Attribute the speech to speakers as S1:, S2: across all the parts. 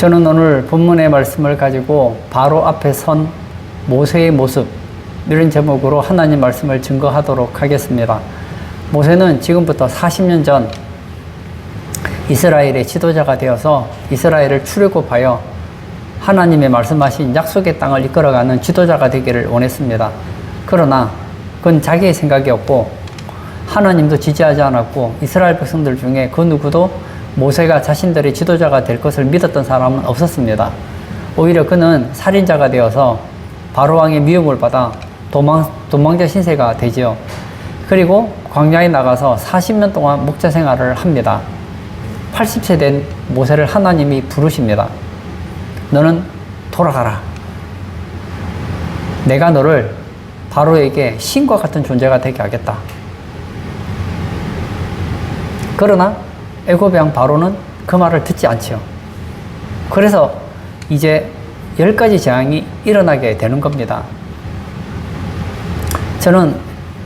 S1: 저는 오늘 본문의 말씀을 가지고 바로 앞에 선 모세의 모습, 이런 제목으로 하나님 말씀을 증거하도록 하겠습니다. 모세는 지금부터 40년 전 이스라엘의 지도자가 되어서 이스라엘을 출애굽하여 하나님의 말씀하신 약속의 땅을 이끌어가는 지도자가 되기를 원했습니다. 그러나 그건 자기의 생각이었고 하나님도 지지하지 않았고 이스라엘 백성들 중에 그 누구도 모세가 자신들의 지도자가 될 것을 믿었던 사람은 없었습니다. 오히려 그는 살인자가 되어서 바로왕의 미움을 받아 도망자 신세가 되지요. 그리고 광야에 나가서 40년 동안 목자 생활을 합니다. 80세 된 모세를 하나님이 부르십니다. 너는 돌아가라. 내가 너를 바로에게 신과 같은 존재가 되게 하겠다. 그러나 애굽의 왕 바로는 그 말을 듣지 않지요. 그래서 이제 10가지 재앙이 일어나게 되는 겁니다. 저는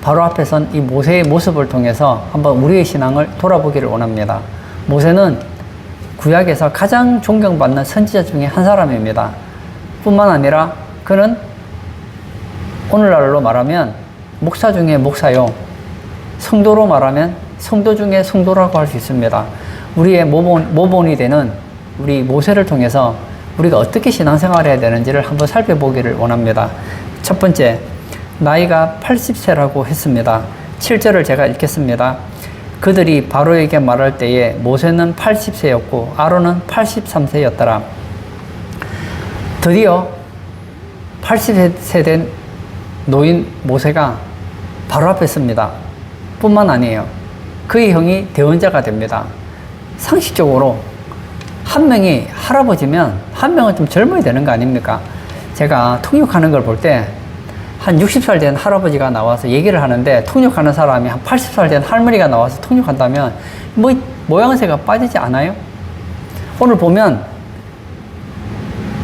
S1: 바로 앞에 선 이 모세의 모습을 통해서 한번 우리의 신앙을 돌아보기를 원합니다. 모세는 구약에서 가장 존경받는 선지자 중에 한 사람입니다. 뿐만 아니라 그는 오늘날로 말하면 목사 중에 목사요, 성도로 말하면 성도 중에 성도라고 할 수 있습니다. 우리의 모본이 되는 우리 모세를 통해서 우리가 어떻게 신앙생활해야 되는지를 한번 살펴보기를 원합니다. 첫 번째, 나이가 80세라고 했습니다. 7절을 제가 읽겠습니다. 그들이 바로에게 말할 때에 모세는 80세였고 아론은 83세였더라. 드디어 80세 된 노인 모세가 바로 앞에 섭니다. 뿐만 아니에요. 그의 형이 대원자가 됩니다. 상식적으로 한 명이 할아버지면 한 명은 좀 젊어야 되는 거 아닙니까? 제가 통역하는 걸 볼 때 한 60살 된 할아버지가 나와서 얘기를 하는데 통역하는 사람이 한 80살 된 할머니가 나와서 통역한다면 모양새가 빠지지 않아요? 오늘 보면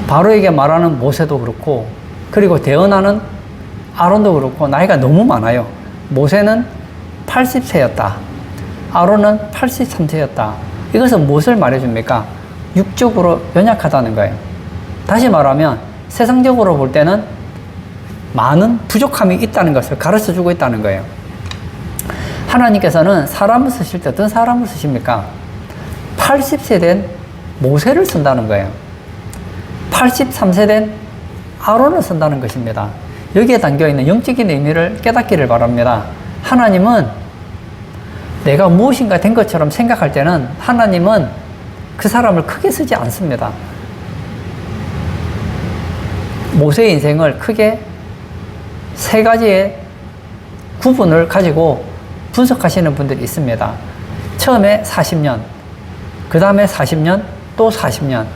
S1: 바로에게 말하는 모세도 그렇고 그리고 대언하는 아론도 그렇고 나이가 너무 많아요. 모세는 80세였다. 아론은 83세였다. 이것은 무엇을 말해줍니까? 육적으로 연약하다는 거예요. 다시 말하면 세상적으로 볼 때는 많은 부족함이 있다는 것을 가르쳐주고 있다는 거예요. 하나님께서는 사람을 쓰실 때 어떤 사람을 쓰십니까? 80세 된 모세를 쓴다는 거예요. 83세 된 아론을 쓴다는 것입니다. 여기에 담겨있는 영적인 의미를 깨닫기를 바랍니다. 하나님은 내가 무엇인가 된 것처럼 생각할 때는 하나님은 그 사람을 크게 쓰지 않습니다. 모세의 인생을 크게 세 가지의 구분을 가지고 분석하시는 분들이 있습니다. 처음에 40년, 그 다음에 40년, 또 40년.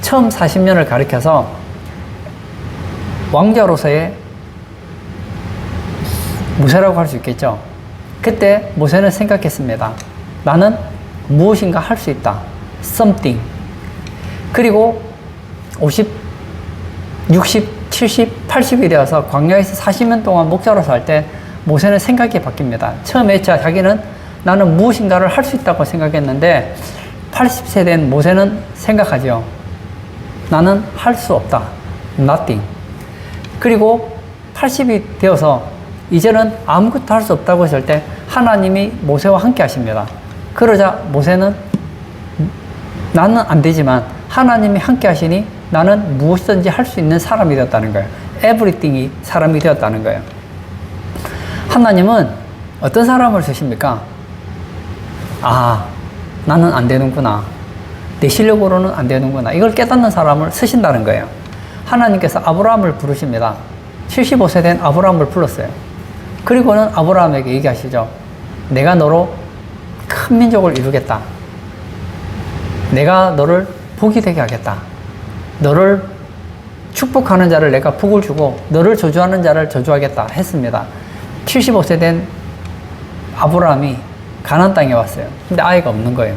S1: 처음 40년을 가리켜서 왕자로서의 모세라고 할 수 있겠죠. 그때 모세는 생각했습니다. 나는 무엇인가 할 수 있다. something. 그리고 50, 60, 70, 80이 되어서 광야에서 40년 동안 목자로서 할 때 모세는 생각이 바뀝니다. 처음에 자기는 나는 무엇인가를 할 수 있다고 생각했는데 80세 된 모세는 생각하죠. 나는 할 수 없다. nothing. 그리고 80이 되어서 이제는 아무것도 할 수 없다고 했을 때 하나님이 모세와 함께 하십니다. 그러자 모세는 나는 안 되지만 하나님이 함께 하시니 나는 무엇이든지 할 수 있는 사람이 되었다는 거예요. everything이 사람이 되었다는 거예요. 하나님은 어떤 사람을 쓰십니까? 아, 나는 안 되는구나. 내 실력으로는 안 되는구나. 이걸 깨닫는 사람을 쓰신다는 거예요. 하나님께서 아브라함을 부르십니다. 75세 된 아브라함을 불렀어요. 그리고는 아브라함에게 얘기하시죠. 내가 너로 큰 민족을 이루겠다. 내가 너를 복이 되게 하겠다. 너를 축복하는 자를 내가 복을 주고 너를 저주하는 자를 저주하겠다 했습니다. 75세 된 아브라함이 가나안 땅에 왔어요. 근데 아이가 없는 거예요.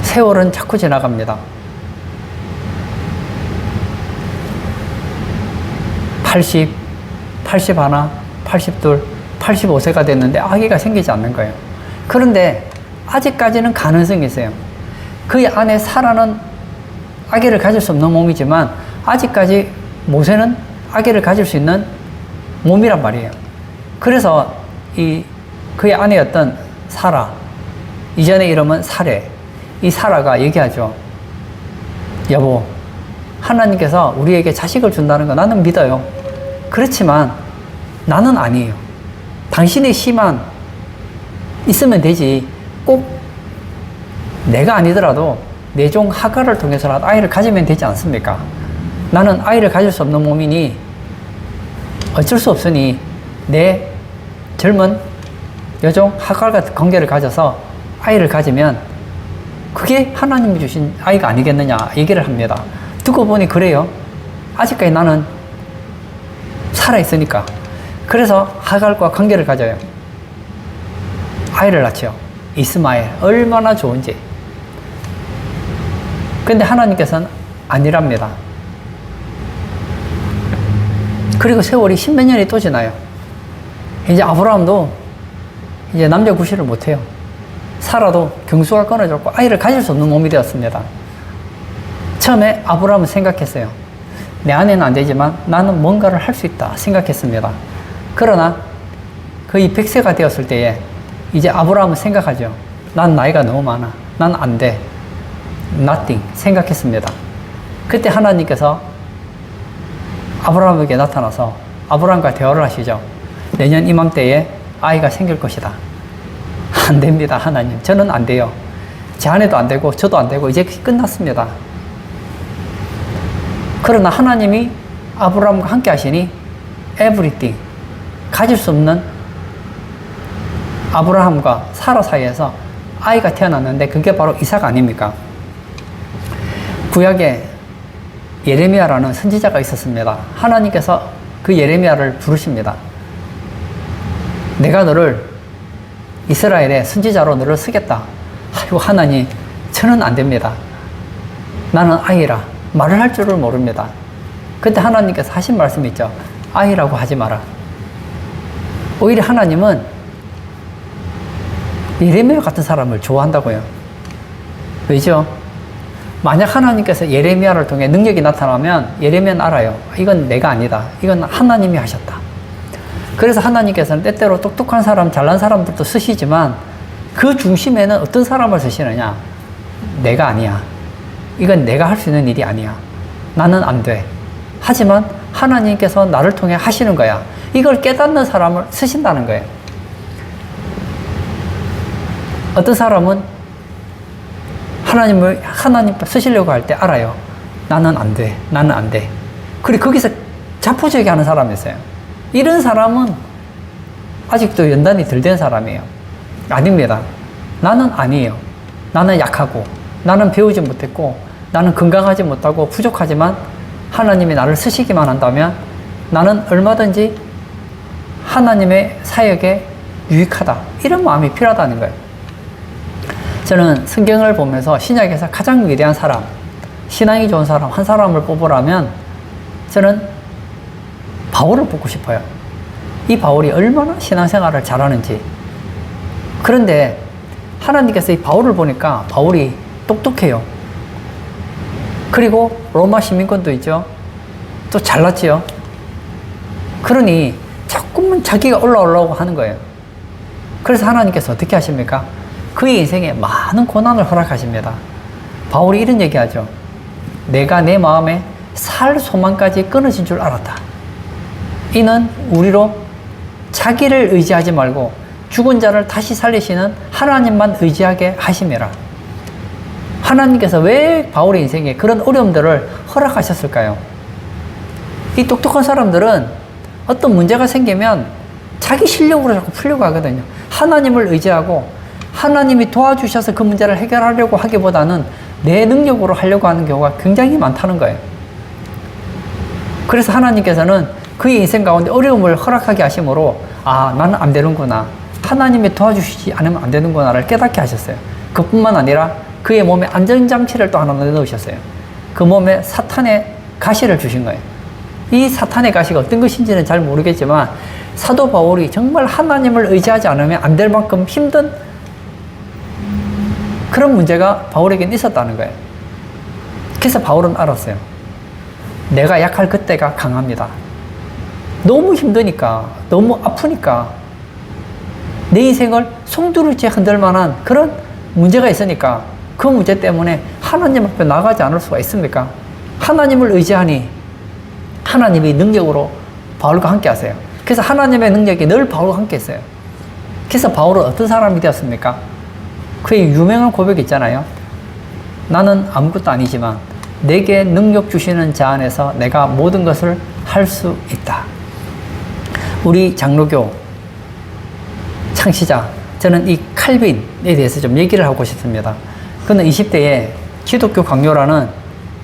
S1: 세월은 자꾸 지나갑니다. 80, 81, 82, 85세가 됐는데 아기가 생기지 않는 거예요. 그런데 아직까지는 가능성이 있어요. 그 안에 사라는 아기를 가질 수 없는 몸이지만 아직까지 모세는 아기를 가질 수 있는 몸이란 말이에요. 그래서 그의 아내였던 사라, 이전의 이름은 사레, 이 사라가 얘기하죠. 여보, 하나님께서 우리에게 자식을 준다는 거 나는 믿어요. 그렇지만 나는 아니에요. 당신의 씨만 있으면 되지. 꼭 내가 아니더라도 내 종 하갈을 통해서라도 아이를 가지면 되지 않습니까? 나는 아이를 가질 수 없는 몸이니 어쩔 수 없으니 내 젊은 여종 하갈과 관계를 가져서 아이를 가지면 그게 하나님이 주신 아이가 아니겠느냐 얘기를 합니다. 듣고 보니 그래요. 아직까지 나는 살아있으니까. 그래서 하갈과 관계를 가져요. 아이를 낳죠. 이스마엘. 얼마나 좋은지. 근데 하나님께서는 아니랍니다. 그리고 세월이 십몇 년이 또 지나요. 이제 아브라함도 이제 남자 구실을 못해요. 사라도 경수가 끊어졌고 아이를 가질 수 없는 몸이 되었습니다. 처음에 아브라함은 생각했어요. 내 아내는 안 되지만 나는 뭔가를 할 수 있다 생각했습니다. 그러나 거의 100세가 되었을 때에 이제 아브라함은 생각하죠. 난 나이가 너무 많아. 난 안 돼. Nothing 생각했습니다. 그때 하나님께서 아브라함에게 나타나서 아브라함과 대화를 하시죠. 내년 이맘때에 아이가 생길 것이다. 안 됩니다, 하나님. 저는 안 돼요. 제 아내도 안 되고 저도 안 되고 이제 끝났습니다. 그러나 하나님이 아브라함과 함께 하시니 everything, 가질 수 없는 아브라함과 사라 사이에서 아이가 태어났는데 그게 바로 이삭 아닙니까? 구약에 예레미야라는 선지자가 있었습니다. 하나님께서 그 예레미야를 부르십니다. 내가 너를 이스라엘의 선지자로 너를 쓰겠다. 아이고 하나님, 저는 안 됩니다. 나는 아이라 말을 할 줄을 모릅니다. 그때 하나님께서 하신 말씀이 있죠. 아이라고 하지 마라. 오히려 하나님은 예레미야 같은 사람을 좋아한다고요. 왜죠? 만약 하나님께서 예레미야를 통해 능력이 나타나면 예레미야는 알아요. 이건 내가 아니다. 이건 하나님이 하셨다. 그래서 하나님께서는 때때로 똑똑한 사람, 잘난 사람들도 쓰시지만 그 중심에는 어떤 사람을 쓰시느냐? 내가 아니야. 이건 내가 할 수 있는 일이 아니야. 나는 안 돼. 하지만 하나님께서 나를 통해 하시는 거야. 이걸 깨닫는 사람을 쓰신다는 거예요. 어떤 사람은 하나님 쓰시려고 할 때 알아요. 나는 안 돼. 나는 안 돼. 그리고 거기서 자포자기 하는 사람이 있어요. 이런 사람은 아직도 연단이 덜 된 사람이에요. 아닙니다. 나는 아니에요. 나는 약하고, 나는 배우지 못했고, 나는 건강하지 못하고 부족하지만 하나님이 나를 쓰시기만 한다면 나는 얼마든지 하나님의 사역에 유익하다. 이런 마음이 필요하다는 거예요. 저는 성경을 보면서 신약에서 가장 위대한 사람, 신앙이 좋은 사람, 한 사람을 뽑으라면 저는 바울을 뽑고 싶어요. 이 바울이 얼마나 신앙생활을 잘하는지. 그런데 하나님께서 이 바울을 보니까 바울이 똑똑해요. 그리고 로마 시민권도 있죠. 또 잘났지요. 그러니 자꾸만 자기가 올라오려고 하는 거예요. 그래서 하나님께서 어떻게 하십니까? 그의 인생에 많은 고난을 허락하십니다. 바울이 이런 얘기하죠. 내가 내 마음에 살 소망까지 끊어진 줄 알았다. 이는 우리로 자기를 의지하지 말고 죽은 자를 다시 살리시는 하나님만 의지하게 하심이라. 하나님께서 왜 바울의 인생에 그런 어려움들을 허락하셨을까요? 이 똑똑한 사람들은 어떤 문제가 생기면 자기 실력으로 자꾸 풀려고 하거든요. 하나님을 의지하고 하나님이 도와주셔서 그 문제를 해결하려고 하기보다는 내 능력으로 하려고 하는 경우가 굉장히 많다는 거예요. 그래서 하나님께서는 그의 인생 가운데 어려움을 허락하게 하심으로 아, 나는 안 되는구나. 하나님이 도와주시지 않으면 안 되는구나를 깨닫게 하셨어요. 그뿐만 아니라 그의 몸에 안전장치를 또 하나 넣으셨어요. 그 몸에 사탄의 가시를 주신 거예요. 이 사탄의 가시가 어떤 것인지는 잘 모르겠지만 사도 바울이 정말 하나님을 의지하지 않으면 안 될 만큼 힘든 그런 문제가 바울에게는 있었다는 거예요. 그래서 바울은 알았어요. 내가 약할 그때가 강합니다. 너무 힘드니까, 너무 아프니까, 내 인생을 송두리째 흔들 만한 그런 문제가 있으니까 그 문제 때문에 하나님 앞에 나가지 않을 수가 있습니까? 하나님을 의지하니 하나님이 능력으로 바울과 함께 하세요. 그래서 하나님의 능력이 늘 바울과 함께 했어요. 그래서 바울은 어떤 사람이 되었습니까? 그의 유명한 고백이 있잖아요. 나는 아무것도 아니지만 내게 능력 주시는 자 안에서 내가 모든 것을 할 수 있다. 우리 장로교 창시자, 저는 이 칼빈에 대해서 좀 얘기를 하고 싶습니다. 그는 20대에 기독교 강요라는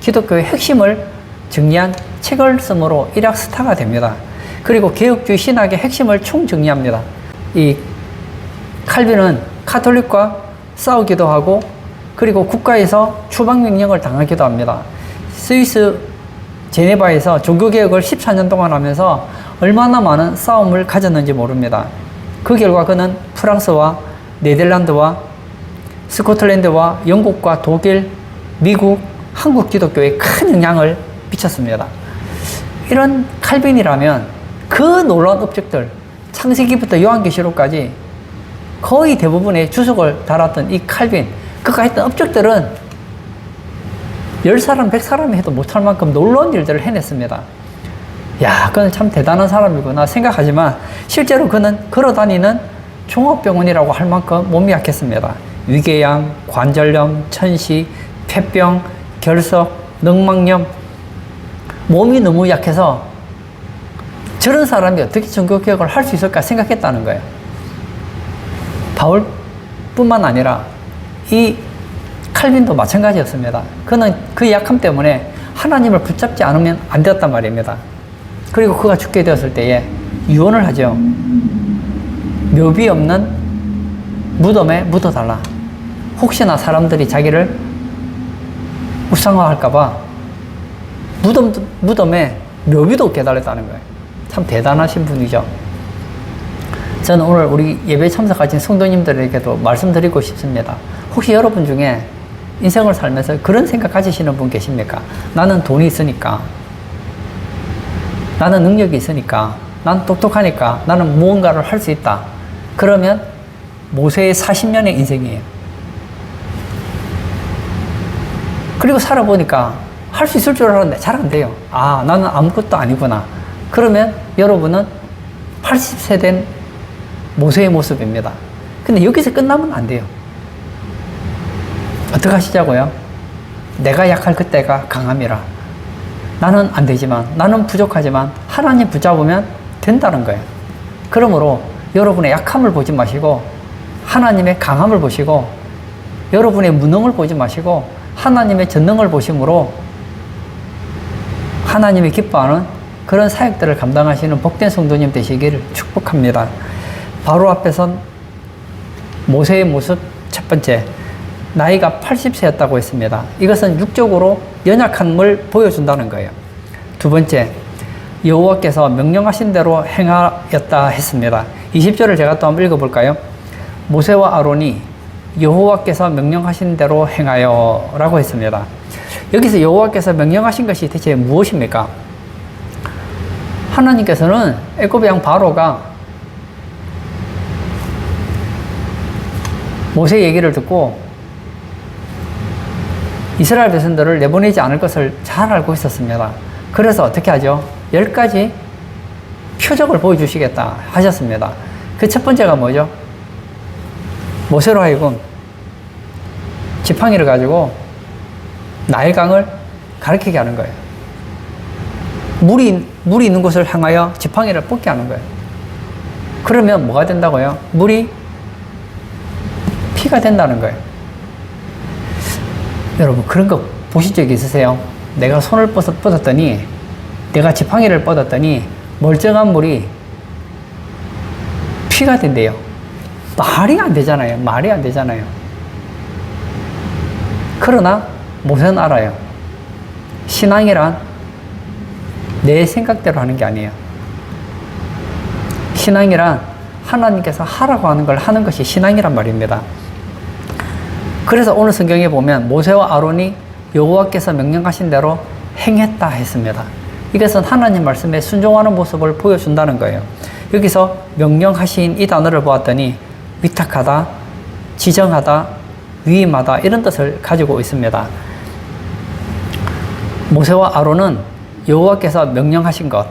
S1: 기독교의 핵심을 정리한 책을 쓰므로 일약 스타가 됩니다. 그리고 개혁주의 신학의 핵심을 총정리합니다. 이 칼빈은 카톨릭과 싸우기도 하고 그리고 국가에서 추방명령을 당하기도 합니다. 스위스 제네바에서 종교개혁을 14년 동안 하면서 얼마나 많은 싸움을 가졌는지 모릅니다. 그 결과 그는 프랑스와 네덜란드와 스코틀랜드와 영국과 독일, 미국, 한국 기독교에 큰 영향을 미쳤습니다. 이런 칼빈이라면 그 놀라운 업적들, 창세기부터 요한계시록까지 거의 대부분의 주석을 달았던 이 칼빈, 그가 했던 업적들은 10사람, 100사람이 해도 못할 만큼 놀라운 일들을 해냈습니다. 야, 그는 참 대단한 사람이구나 생각하지만 실제로 그는 걸어다니는 종합병원이라고 할 만큼 몸이 약했습니다. 위궤양, 관절염, 천시, 폐병, 결석, 늑막염, 몸이 너무 약해서 저런 사람이 어떻게 종교개혁을 할 수 있을까 생각했다는 거예요. 바울뿐만 아니라 이 칼빈도 마찬가지였습니다. 그는 그 약함 때문에 하나님을 붙잡지 않으면 안 되었단 말입니다. 그리고 그가 죽게 되었을 때에 유언을 하죠. 묘비 없는 무덤에 묻어달라. 혹시나 사람들이 자기를 우상화할까봐 무덤에 묘비도 없게 해달랬다는 거예요. 참 대단하신 분이죠. 저는 오늘 우리 예배 참석하신 성도님들에게도 말씀드리고 싶습니다. 혹시 여러분 중에 인생을 살면서 그런 생각 가지시는 분 계십니까? 나는 돈이 있으니까, 나는 능력이 있으니까, 난 똑똑하니까, 나는 무언가를 할 수 있다. 그러면 모세의 40년의 인생이에요. 그리고 살아보니까 할 수 있을 줄 알았는데 잘 안 돼요. 아, 나는 아무것도 아니구나. 그러면 여러분은 80세 된 모세의 모습입니다. 근데 여기서 끝나면 안 돼요. 어떻게 하시자고요? 내가 약할 그때가 강함이라. 나는 안 되지만, 나는 부족하지만 하나님 붙잡으면 된다는 거예요. 그러므로 여러분의 약함을 보지 마시고 하나님의 강함을 보시고 여러분의 무능을 보지 마시고 하나님의 전능을 보심으로 하나님이 기뻐하는 그런 사역들을 감당하시는 복된 성도님 되시기를 축복합니다. 바로 앞에 선 모세의 모습 첫 번째, 나이가 80세였다고 했습니다. 이것은 육적으로 연약함을 보여준다는 거예요. 두 번째, 여호와께서 명령하신 대로 행하였다 했습니다. 20절을 제가 또 한번 읽어볼까요? 모세와 아론이 여호와께서 명령하신 대로 행하여 라고 했습니다. 여기서 여호와께서 명령하신 것이 대체 무엇입니까? 하나님께서는 애굽의 왕 바로가 모세 얘기를 듣고 이스라엘 백성들을 내보내지 않을 것을 잘 알고 있었습니다. 그래서 어떻게 하죠? 10가지 표적을 보여주시겠다 하셨습니다. 그 첫 번째가 뭐죠? 모세로 하여금 지팡이를 가지고 나일강을 가리키게 하는 거예요. 물이 있는 곳을 향하여 지팡이를 뻗게 하는 거예요. 그러면 뭐가 된다고요? 물이 피가 된다는 거예요. 여러분, 그런 거 보신 적이 있으세요? 내가 손을 뻗었더니, 내가 지팡이를 뻗었더니 멀쩡한 물이 피가 된대요. 말이 안 되잖아요. 말이 안 되잖아요. 그러나 모세는 알아요. 신앙이란 내 생각대로 하는 게 아니에요. 신앙이란 하나님께서 하라고 하는 걸 하는 것이 신앙이란 말입니다. 그래서 오늘 성경에 보면 모세와 아론이 여호와께서 명령하신 대로 행했다 했습니다. 이것은 하나님 말씀에 순종하는 모습을 보여준다는 거예요. 여기서 명령하신 이 단어를 보았더니 위탁하다, 지정하다, 위임하다 이런 뜻을 가지고 있습니다. 모세와 아론은 여호와께서 명령하신 것,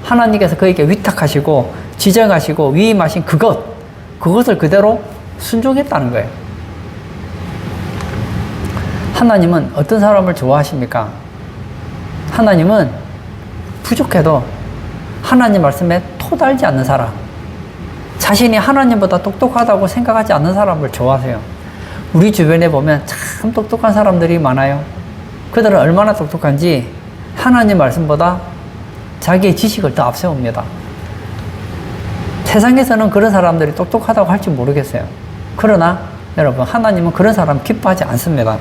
S1: 하나님께서 그에게 위탁하시고 지정하시고 위임하신 그것을 그대로 순종했다는 거예요. 하나님은 어떤 사람을 좋아하십니까? 하나님은 부족해도 하나님 말씀에 토달지 않는 사람, 자신이 하나님보다 똑똑하다고 생각하지 않는 사람을 좋아하세요. 우리 주변에 보면 참 똑똑한 사람들이 많아요. 그들은 얼마나 똑똑한지 하나님 말씀보다 자기의 지식을 더 앞세웁니다. 세상에서는 그런 사람들이 똑똑하다고 할지 모르겠어요. 그러나 여러분, 하나님은 그런 사람 기뻐하지 않습니다.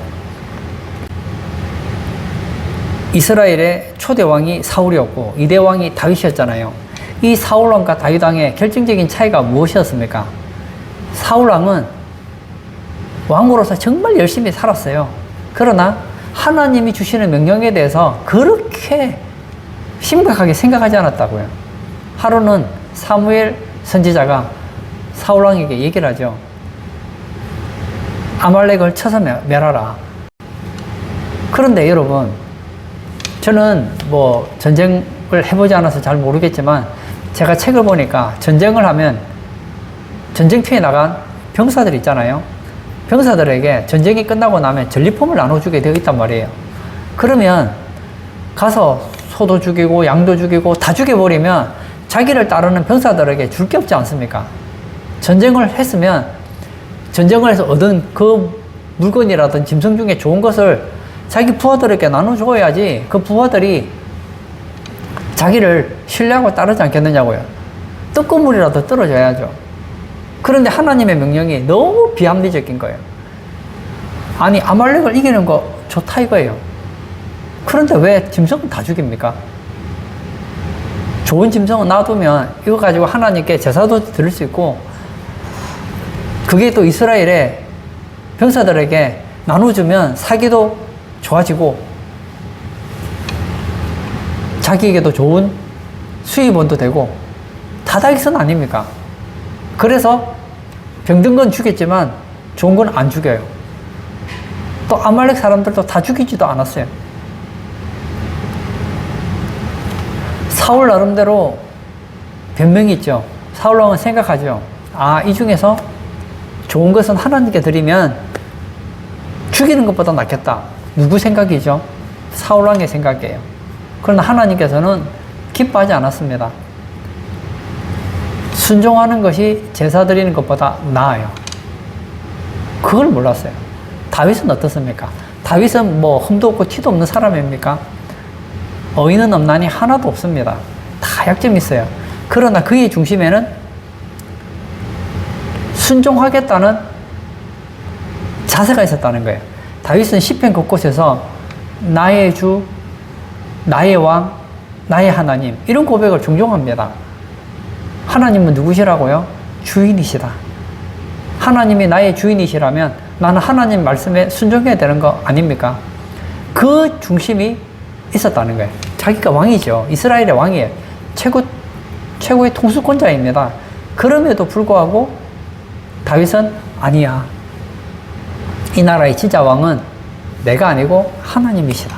S1: 이스라엘의 초대 왕이 사울이었고 2대 왕이 다윗이었잖아요. 이 사울 왕과 다윗 왕의 결정적인 차이가 무엇이었습니까? 사울 왕은 왕으로서 정말 열심히 살았어요. 그러나 하나님이 주시는 명령에 대해서 그렇게 심각하게 생각하지 않았다고요. 하루는 사무엘 선지자가 사울 왕에게 얘기를 하죠. 아말렉을 쳐서 멸하라. 그런데 여러분, 저는 뭐 전쟁을 해보지 않아서 잘 모르겠지만 제가 책을 보니까 전쟁을 하면 전쟁터에 나간 병사들 있잖아요. 병사들에게 전쟁이 끝나고 나면 전리품을 나눠주게 되어 있단 말이에요. 그러면 가서 소도 죽이고 양도 죽이고 다 죽여버리면 자기를 따르는 병사들에게 줄 게 없지 않습니까? 전쟁을 했으면 전쟁을 해서 얻은 그 물건이라든 짐승 중에 좋은 것을 자기 부하들에게 나눠줘야지 그 부하들이 자기를 신뢰하고 따르지 않겠느냐고요. 떡고물이라도 떨어져야죠. 그런데 하나님의 명령이 너무 비합리적인 거예요. 아니, 아말렉을 이기는 거 좋다 이거예요. 그런데 왜 짐승은 다 죽입니까? 좋은 짐승은 놔두면 이거 가지고 하나님께 제사도 드릴 수 있고, 그게 또 이스라엘의 병사들에게 나눠주면 사기도 좋아지고 자기에게도 좋은 수입원도 되고 다다익선 아닙니까? 그래서 병든 건 죽였지만 좋은 건 안 죽여요. 또 아말렉 사람들도 다 죽이지도 않았어요. 사울 나름대로 변명이 있죠. 사울 왕은 생각하죠. 아, 이 중에서 좋은 것은 하나님께 드리면 죽이는 것보다 낫겠다. 누구 생각이죠? 사울 왕의 생각이에요. 그러나 하나님께서는 기뻐하지 않았습니다. 순종하는 것이 제사 드리는 것보다 나아요. 그걸 몰랐어요. 다윗은 어떻습니까? 다윗은 뭐 흠도 없고 티도 없는 사람입니까? 어이는 없나니 하나도 없습니다. 다 약점이 있어요. 그러나 그의 중심에는 순종하겠다는 자세가 있었다는 거예요. 다윗은 시편 곳곳에서 나의 주, 나의 왕, 나의 하나님 이런 고백을 종종 합니다. 하나님은 누구시라고요? 주인이시다. 하나님이 나의 주인이시라면 나는 하나님 말씀에 순종해야 되는 거 아닙니까? 그 중심이 있었다는 거예요. 자기가 왕이죠. 이스라엘의 왕이에요. 최고의 통수권자입니다. 그럼에도 불구하고 다윗은 아니야. 이 나라의 진짜 왕은 내가 아니고 하나님이시다.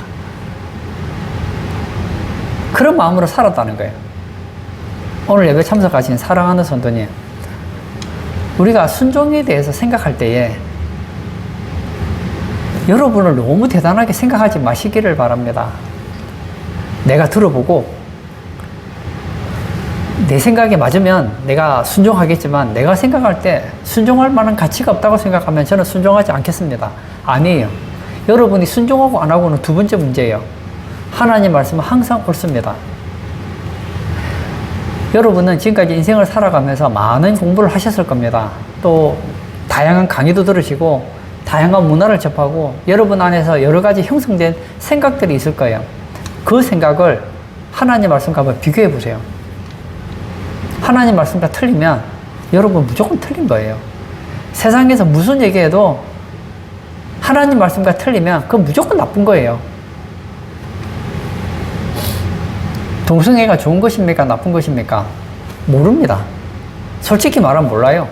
S1: 그런 마음으로 살았다는 거예요. 오늘 예배 참석하신 사랑하는 성도님, 우리가 순종에 대해서 생각할 때에 여러분을 너무 대단하게 생각하지 마시기를 바랍니다. 내가 들어보고 내 생각에 맞으면 내가 순종하겠지만 내가 생각할 때 순종할 만한 가치가 없다고 생각하면 저는 순종하지 않겠습니다. 아니에요. 여러분이 순종하고 안 하고는 두 번째 문제예요. 하나님 말씀은 항상 옳습니다. 여러분은 지금까지 인생을 살아가면서 많은 공부를 하셨을 겁니다. 또 다양한 강의도 들으시고 다양한 문화를 접하고 여러분 안에서 여러 가지 형성된 생각들이 있을 거예요. 그 생각을 하나님 말씀과 한번 비교해 보세요. 하나님 말씀과 틀리면 여러분 무조건 틀린 거예요. 세상에서 무슨 얘기해도 하나님 말씀과 틀리면 그건 무조건 나쁜 거예요. 동성애가 좋은 것입니까? 나쁜 것입니까? 모릅니다. 솔직히 말하면 몰라요.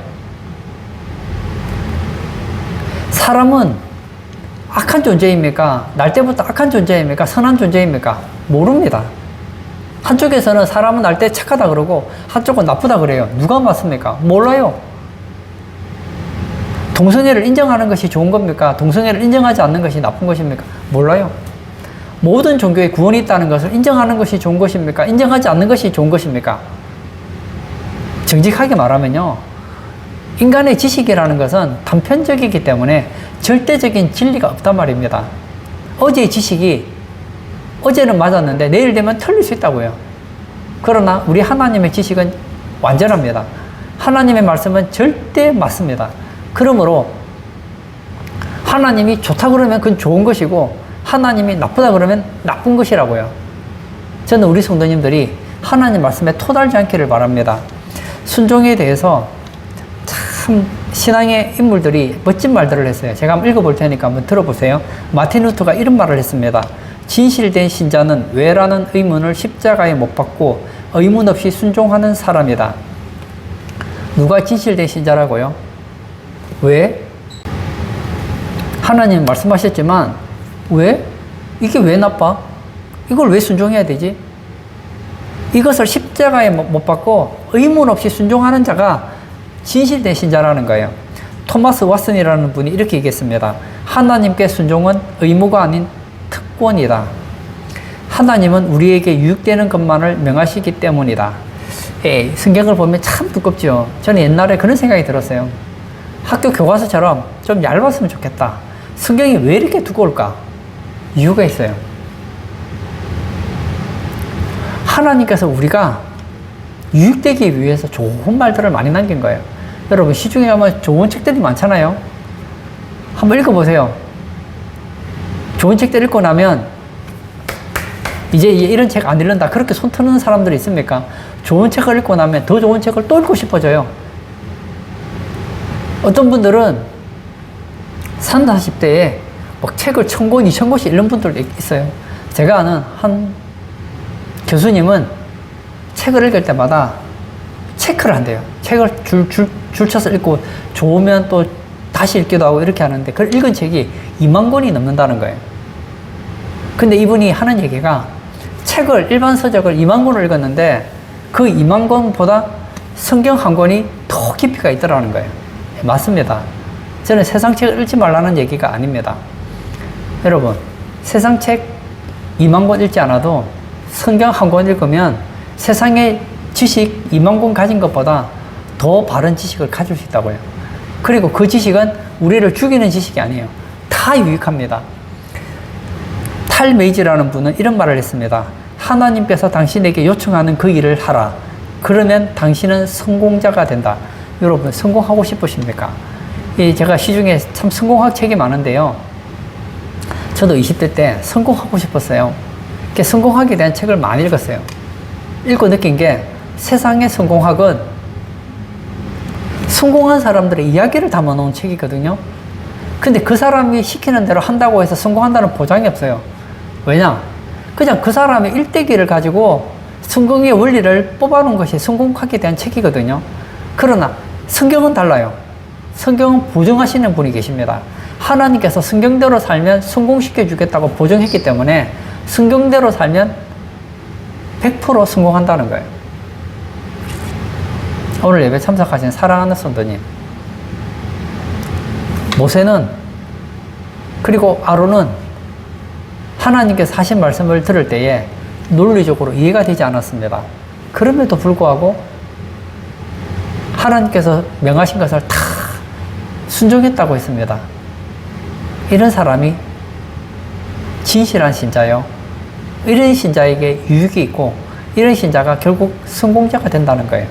S1: 사람은 악한 존재입니까? 날 때부터 악한 존재입니까? 선한 존재입니까? 모릅니다. 한쪽에서는 사람은 날 때 착하다 그러고 한쪽은 나쁘다 그래요. 누가 맞습니까? 몰라요. 동성애를 인정하는 것이 좋은 겁니까? 동성애를 인정하지 않는 것이 나쁜 것입니까? 몰라요. 모든 종교에 구원이 있다는 것을 인정하는 것이 좋은 것입니까? 인정하지 않는 것이 좋은 것입니까? 정직하게 말하면요. 인간의 지식이라는 것은 단편적이기 때문에 절대적인 진리가 없단 말입니다. 어제의 지식이 어제는 맞았는데 내일 되면 틀릴 수 있다고요. 그러나 우리 하나님의 지식은 완전합니다. 하나님의 말씀은 절대 맞습니다. 그러므로 하나님이 좋다 그러면 그건 좋은 것이고 하나님이 나쁘다 그러면 나쁜 것이라고요. 저는 우리 성도님들이 하나님 말씀에 토달지 않기를 바랍니다. 순종에 대해서 참 신앙의 인물들이 멋진 말들을 했어요. 제가 한번 읽어볼 테니까 한번 들어보세요. 마틴 루터가 이런 말을 했습니다. 진실된 신자는 왜라는 의문을 십자가에 못 박고 의문 없이 순종하는 사람이다. 누가 진실된 신자라고요? 왜? 하나님 말씀하셨지만 왜? 이게 왜 나빠? 이걸 왜 순종해야 되지? 이것을 십자가에 못 박고 의문 없이 순종하는 자가 진실된 신자라는 거예요. 토마스 왓슨이라는 분이 이렇게 얘기했습니다. 하나님께 순종은 의무가 아닌 특권이다. 하나님은 우리에게 유익되는 것만을 명하시기 때문이다. 성경을 보면 참 두껍죠. 저는 옛날에 그런 생각이 들었어요. 학교 교과서처럼 좀 얇았으면 좋겠다. 성경이 왜 이렇게 두꺼울까? 이유가 있어요. 하나님께서 우리가 유익되기 위해서 좋은 말들을 많이 남긴 거예요. 여러분 시중에 가면 좋은 책들이 많잖아요. 한번 읽어보세요. 좋은 책들 읽고 나면 이제 이런 책 안 읽는다 그렇게 손 트는 사람들이 있습니까? 좋은 책을 읽고 나면 더 좋은 책을 또 읽고 싶어져요. 어떤 분들은 30, 40대에 막 책을 1000권, 2000권씩 읽는 분들도 있어요. 제가 아는 한 교수님은 책을 읽을 때마다 체크를 한대요. 책을 줄 쳐서 읽고 좋으면 또 다시 읽기도 하고 이렇게 하는데 그 읽은 책이 2만 권이 넘는다는 거예요. 근데 이분이 하는 얘기가 책을 일반 서적을 2만 권을 읽었는데 그 2만 권보다 성경 한 권이 더 깊이가 있더라는 거예요. 맞습니다. 저는 세상 책을 읽지 말라는 얘기가 아닙니다. 여러분 세상 책 2만 권 읽지 않아도 성경 한 권 읽으면 세상의 지식 2만 권 가진 것보다 더 바른 지식을 가질 수 있다고요. 그리고 그 지식은 우리를 죽이는 지식이 아니에요. 다 유익합니다. 탈 메이지라는 분은 이런 말을 했습니다. 하나님께서 당신에게 요청하는 그 일을 하라. 그러면 당신은 성공자가 된다. 여러분 성공하고 싶으십니까? 제가 시중에 참 성공학 책이 많은데요. 저도 20대 때 성공하고 싶었어요. 성공학에 대한 책을 많이 읽었어요. 읽고 느낀 게 세상의 성공학은 성공한 사람들의 이야기를 담아놓은 책이거든요. 근데 그 사람이 시키는 대로 한다고 해서 성공한다는 보장이 없어요. 왜냐? 그냥 그 사람의 일대기를 가지고 성공의 원리를 뽑아놓은 것이 성공학에 대한 책이거든요. 그러나 성경은 달라요. 성경은 보증하시는 분이 계십니다. 하나님께서 성경대로 살면 성공시켜 주겠다고 보증했기 때문에 성경대로 살면 100% 성공한다는 거예요. 오늘 예배 참석하신 사랑하는 성도님, 모세는 그리고 아론은 하나님께서 하신 말씀을 들을 때에 논리적으로 이해가 되지 않았습니다. 그럼에도 불구하고 하나님께서 명하신 것을 다 순종했다고 했습니다. 이런 사람이 진실한 신자요. 이런 신자에게 유익이 있고 이런 신자가 결국 성공자가 된다는 거예요.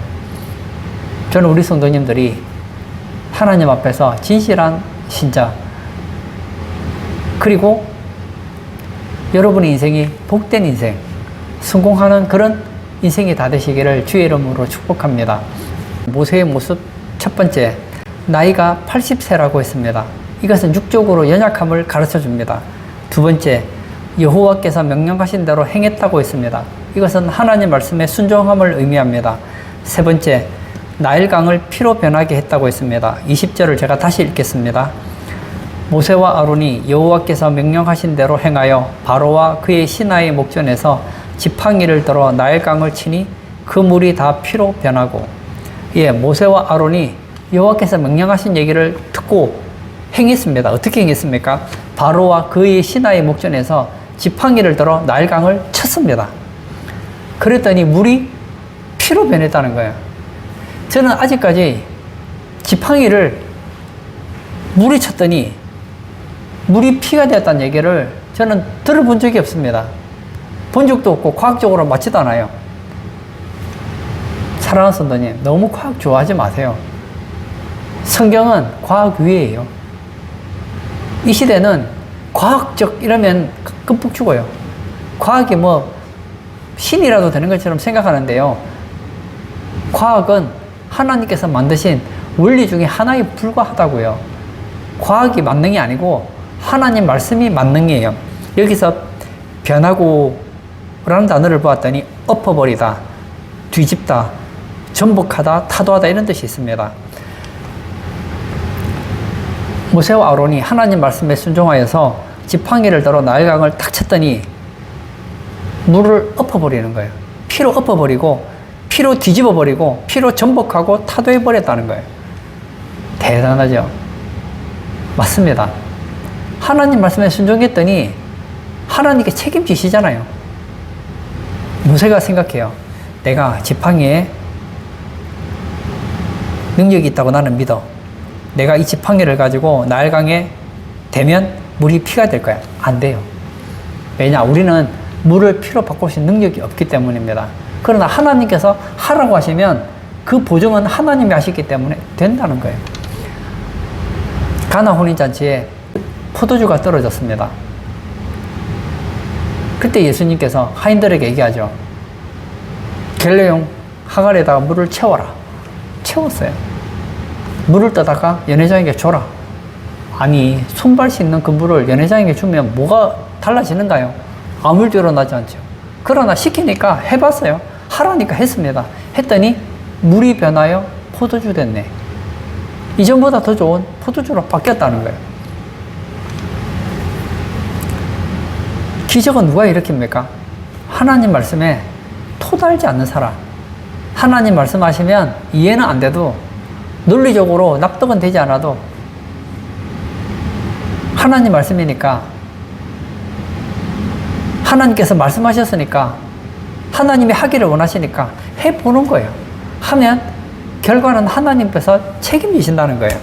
S1: 저는 우리 성도님들이 하나님 앞에서 진실한 신자 그리고 여러분의 인생이 복된 인생, 성공하는 그런 인생이 다 되시기를 주의 이름으로 축복합니다. 모세의 모습 첫 번째, 나이가 80세라고 했습니다. 이것은 육적으로 연약함을 가르쳐 줍니다. 두 번째, 여호와께서 명령하신 대로 행했다고 했습니다. 이것은 하나님 말씀에 순종함을 의미합니다. 세 번째, 나일강을 피로 변하게 했다고 했습니다. 20절을 제가 다시 읽겠습니다. 모세와 아론이 여호와께서 명령하신 대로 행하여 바로와 그의 신하의 목전에서 지팡이를 들어 나일강을 치니 그 물이 다 피로 변하고, 모세와 아론이 여호와께서 명령하신 얘기를 듣고 행했습니다. 어떻게 행했습니까? 바로와 그의 신하의 목전에서 지팡이를 들어 나일강을 쳤습니다. 그랬더니 물이 피로 변했다는 거예요. 저는 아직까지 지팡이를 물이 쳤더니 물이 피가 되었다는 얘기를 저는 들어본 적이 없습니다. 본 적도 없고 과학적으로 맞지도 않아요. 사랑하는 성도님, 너무 과학 좋아하지 마세요. 성경은 과학 위에예요. 이 시대는 과학적 이러면 끔뻑 죽어요. 과학이 뭐 신이라도 되는 것처럼 생각하는데요. 과학은 하나님께서 만드신 원리 중에 하나에 불과하다고요. 과학이 만능이 아니고 하나님 말씀이 만능이에요. 여기서 변하고 라는 단어를 보았더니 엎어버리다, 뒤집다, 전복하다, 타도하다 이런 뜻이 있습니다. 모세와 아론이 하나님 말씀에 순종하여서 지팡이를 들어 나일강을 탁 쳤더니 물을 엎어버리는 거예요. 피로 엎어버리고 피로 뒤집어버리고 피로 전복하고 타도해버렸다는 거예요. 대단하죠? 맞습니다. 하나님 말씀에 순종했더니 하나님께 책임지시잖아요. 모세가 생각해요. 내가 지팡이에 능력이 있다고 나는 믿어. 내가 이 지팡이를 가지고 나일강에 대면 물이 피가 될 거야. 안 돼요. 왜냐? 우리는 물을 피로 바꿀 수 있는 능력이 없기 때문입니다. 그러나 하나님께서 하라고 하시면 그 보증은 하나님이 하셨기 때문에 된다는 거예요. 가나 혼인잔치에 포도주가 떨어졌습니다. 그때 예수님께서 하인들에게 얘기하죠. 갤레용 항아리에다가 물을 채워라. 채웠어요. 물을 떠다가 연회장에게 줘라. 아니, 손발 씻는 그 물을 연회장에게 주면 뭐가 달라지는가요? 아무 일도 일어나지 않죠. 그러나 시키니까 해봤어요. 하라니까 했습니다. 했더니 물이 변하여 포도주 됐네. 이전보다 더 좋은 포도주로 바뀌었다는 거예요. 기적은 누가 일으킵니까? 하나님 말씀에 토달지 않는 사람. 하나님 말씀하시면 이해는 안 돼도 논리적으로 납득은 되지 않아도 하나님 말씀이니까, 하나님께서 말씀하셨으니까, 하나님이 하기를 원하시니까 해보는 거예요. 하면 결과는 하나님께서 책임지신다는 거예요.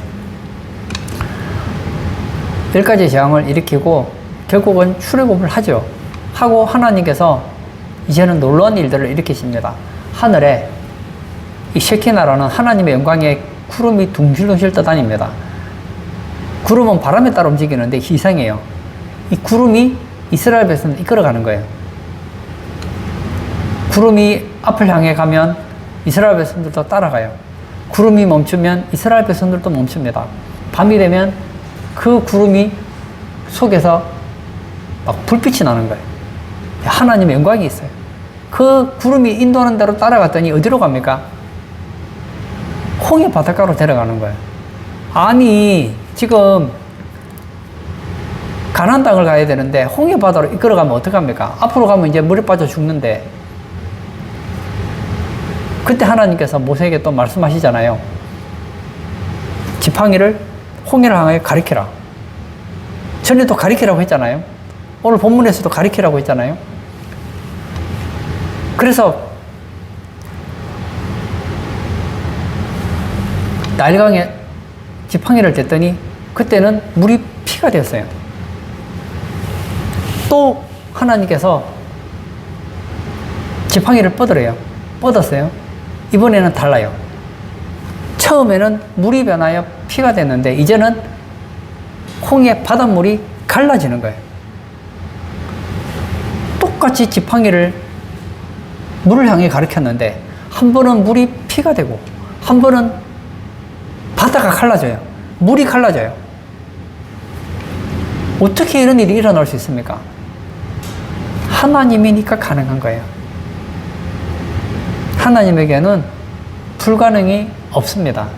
S1: 10가지 재앙을 일으키고 결국은 출애굽을 하죠. 하고 하나님께서 이제는 놀라운 일들을 일으키십니다. 하늘에 이 셰키나라는 하나님의 영광의 구름이 둥실둥실 떠다닙니다. 구름은 바람에 따라 움직이는데 이상해요. 이 구름이 이스라엘 백성을 이끌어가는 거예요. 구름이 앞을 향해 가면 이스라엘 백성들도 따라가요. 구름이 멈추면 이스라엘 백성들도 멈춥니다. 밤이 되면 그 구름이 속에서 막 불빛이 나는 거예요. 하나님의 영광이 있어요. 그 구름이 인도하는 대로 따라갔더니 어디로 갑니까? 홍해 바닷가로 데려가는 거예요. 아니, 지금 가나안 땅을 가야 되는데 홍해 바다로 이끌어가면 어떡합니까? 앞으로 가면 이제 물에 빠져 죽는데. 그때 하나님께서 모세에게 또 말씀하시잖아요. 지팡이를 홍해를 향해 가리키라. 전에도 가리키라고 했잖아요. 오늘 본문에서도 가리키라고 했잖아요. 그래서 나일강에 지팡이를 댔더니 그때는 물이 피가 되었어요. 또 하나님께서 지팡이를 뻗었어요. 이번에는 달라요. 처음에는 물이 변하여 피가 됐는데 이제는 홍해 바닷물이 갈라지는 거예요. 똑같이 지팡이를 물을 향해 가리켰는데 한 번은 물이 피가 되고 한 번은 바다가 갈라져요. 물이 갈라져요. 어떻게 이런 일이 일어날 수 있습니까? 하나님이니까 가능한 거예요. 하나님에게는 불가능이 없습니다.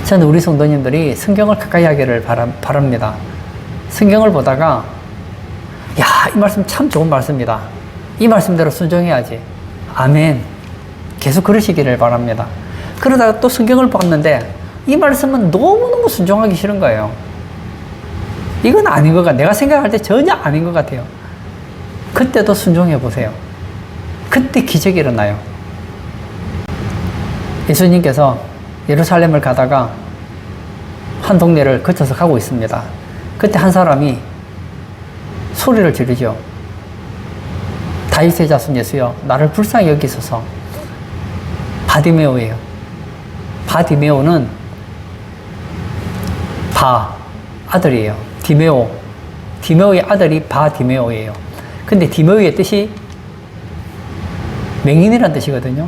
S1: 저는 우리 성도님들이 성경을 가까이 하기를 바랍니다. 성경을 보다가 야, 이 말씀 참 좋은 말씀이다. 이 말씀대로 순종해야지. 아멘. 계속 그러시기를 바랍니다. 그러다가 또 성경을 봤는데 이 말씀은 너무너무 순종하기 싫은 거예요. 이건 아닌 것 같아요. 내가 생각할 때 전혀 아닌 것 같아요. 그때도 순종해 보세요. 그때 기적이 일어나요. 예수님께서 예루살렘을 가다가 한 동네를 거쳐서 가고 있습니다. 그때 한 사람이 소리를 지르죠. 다윗의 자손 예수여, 나를 불쌍히 여기소서. 바디메오예요. 바디메오는 아들이에요. 디메오의 아들이 바디메오예요. 근데 디메오의 뜻이 맹인이라는 뜻이거든요.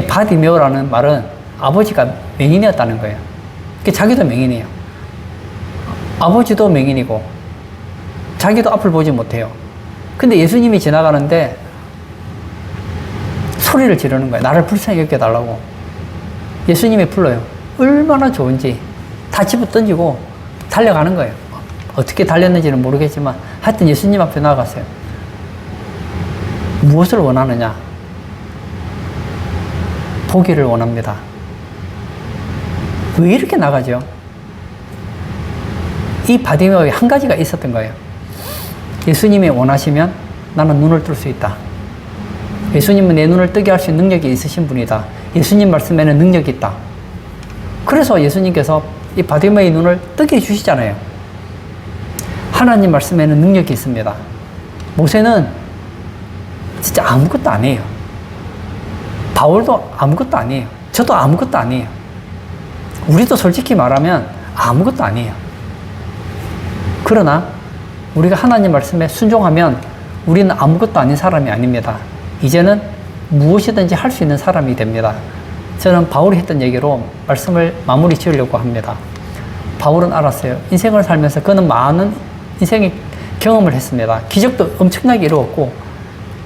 S1: 바디메오라는 말은 아버지가 맹인이었다는 거예요. 자기도 맹인이에요. 아버지도 맹인이고 자기도 앞을 보지 못해요. 근데 예수님이 지나가는데 소리를 지르는 거예요. 나를 불쌍히 여겨달라고. 예수님이 불러요. 얼마나 좋은지 다 집어 던지고 달려가는 거예요. 어떻게 달렸는지는 모르겠지만 하여튼 예수님 앞에 나아갔어요. 무엇을 원하느냐? 보기를 원합니다. 왜 이렇게 나가죠? 이 바디메오에 한 가지가 있었던 거예요. 예수님이 원하시면 나는 눈을 뜰 수 있다. 예수님은 내 눈을 뜨게 할 수 있는 능력이 있으신 분이다. 예수님 말씀에는 능력이 있다. 그래서 예수님께서 이 바디메오의 눈을 뜨게 해주시잖아요. 하나님 말씀에는 능력이 있습니다. 모세는 진짜 아무것도 아니에요. 바울도 아무것도 아니에요. 저도 아무것도 아니에요. 우리도 솔직히 말하면 아무것도 아니에요. 그러나 우리가 하나님 말씀에 순종하면 우리는 아무것도 아닌 사람이 아닙니다. 이제는 무엇이든지 할 수 있는 사람이 됩니다. 저는 바울이 했던 얘기로 말씀을 마무리 지으려고 합니다. 바울은 알았어요. 인생을 살면서 그는 많은 인생의 경험을 했습니다. 기적도 엄청나게 이루었고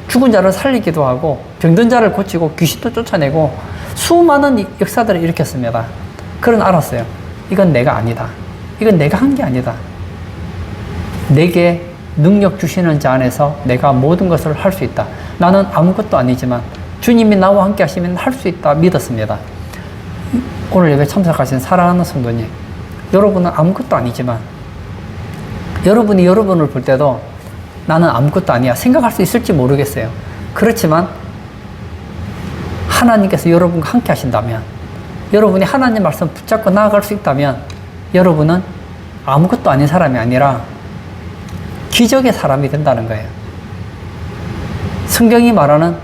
S1: 죽은 자를 살리기도 하고 병든 자를 고치고 귀신도 쫓아내고 수많은 역사들을 일으켰습니다. 그는 알았어요. 이건 내가 아니다. 이건 내가 한 게 아니다. 내게 능력 주시는 자 안에서 내가 모든 것을 할 수 있다. 나는 아무것도 아니지만 주님이 나와 함께 하시면 할 수 있다 믿었습니다. 오늘 예배 참석하신 사랑하는 성도님, 여러분은 아무것도 아니지만 여러분이 여러분을 볼 때도 나는 아무것도 아니야 생각할 수 있을지 모르겠어요. 그렇지만 하나님께서 여러분과 함께 하신다면, 여러분이 하나님 말씀 붙잡고 나아갈 수 있다면 여러분은 아무것도 아닌 사람이 아니라 기적의 사람이 된다는 거예요. 성경이 말하는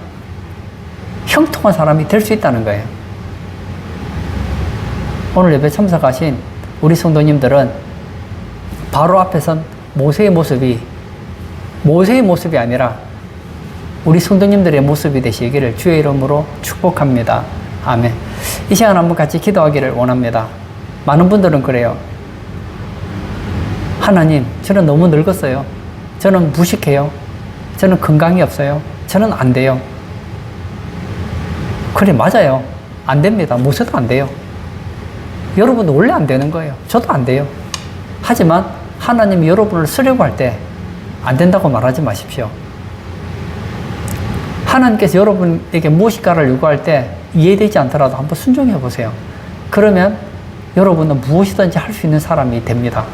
S1: 형통한 사람이 될 수 있다는 거예요. 오늘 예배 참석하신 우리 성도님들은 바로 앞에 선 모세의 모습이 아니라 우리 성도님들의 모습이 되시기를 주의 이름으로 축복합니다. 아멘. 이 시간 한번 같이 기도하기를 원합니다. 많은 분들은 그래요. 하나님, 저는 너무 늙었어요. 저는 무식해요. 저는 건강이 없어요. 저는 안 돼요. 그래, 맞아요. 안 됩니다. 모세도 안 돼요. 여러분도 원래 안 되는 거예요. 저도 안 돼요. 하지만 하나님이 여러분을 쓰려고 할 때 안 된다고 말하지 마십시오. 하나님께서 여러분에게 무엇인가를 요구할 때 이해되지 않더라도 한번 순종해 보세요. 그러면 여러분은 무엇이든지 할 수 있는 사람이 됩니다.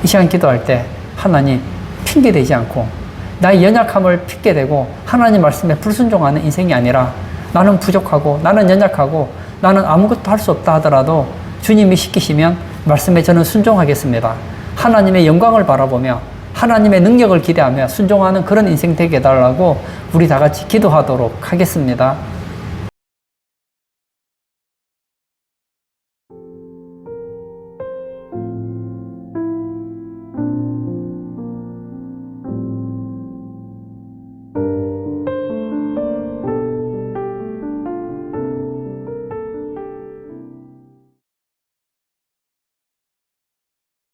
S1: 이 시간 기도할 때 하나님 핑계대지 않고 나의 연약함을 핑계대고 하나님 말씀에 불순종하는 인생이 아니라 나는 부족하고 나는 연약하고 나는 아무것도 할 수 없다 하더라도 주님이 시키시면 말씀에 저는 순종하겠습니다. 하나님의 영광을 바라보며 하나님의 능력을 기대하며 순종하는 그런 인생 되게 해달라고 우리 다 같이 기도하도록 하겠습니다.